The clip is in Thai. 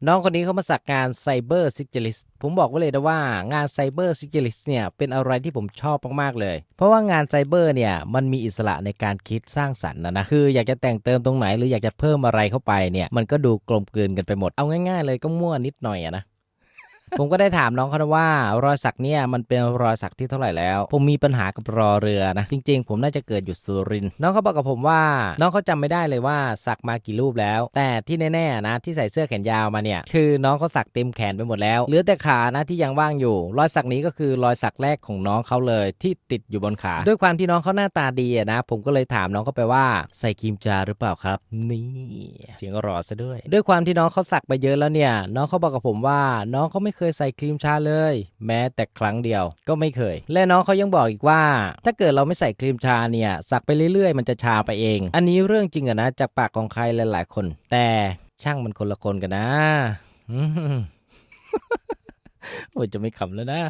น้องคนนี้เขามาสักงานไซเบอร์ซิกเจลิสผมบอกไว้เลยนะว่างานไซเบอร์ซิกเจลิสเนี่ยเป็นอะไรที่ผมชอบมากๆเลยเพราะว่างานไซเบอร์เนี่ยมันมีอิสระในการคิดสร้างสรรค์นะคืออยากจะแต่งเติมตรงไหนหรืออยากจะเพิ่มอะไรเข้าไปเนี่ยมันก็ดูกลมกลืนกันไปหมดเอาง่ายๆเลยก็มั่วนิดหน่อยนะ ผมก็ได้ถามน้องเขานะว่ารอยสักเนี่ยมันเป็นรอยสักที่เท่าไหร่แล้วผมมีปัญหากับรอเรือนะจริงๆผมน่าจะเกิดอยู่สุรินทร์น้องเขาบอกกับผมว่าน้องเขาจำไม่ได้เลยว่าสักมากี่รูปแล้วแต่ที่แน่ๆนะที่ใส่เสื้อแขนยาวมาเนี่ยคือน้องเขาสักเต็มแขนไปหมดแล้วเหลือแต่ขานะที่ยังว่างอยู่รอยสักนี้ก็คือรอยสักแรกของน้องเขาเลยที่ติดอยู่บนขาด้วยความที่น้องเขาหน้าตาดีนะผมก็เลยถามน้องเขาไปว่าใส่ครีมจาหรือเปล่าครับนี่เสียงรอซะด้วยความที่น้องเขาสักไปเยอะแล้วเนี่ยน้องเขาบอกกับผมว่าน้องเขาไม่เคยใส่ครีมชาเลยแม้แต่ครั้งเดียวก็ไม่เคยและน้องเขายังบอกอีกว่าถ้าเกิดเราไม่ใส่ครีมชาเนี่ยสักไปเรื่อยๆมันจะชาไปเองอันนี้เรื่องจริงอะนะจากปากของใครหลายๆคนแต่ช่างมันคนละคนกันนะ โอ้ยจะไม่ขำแล้วนะ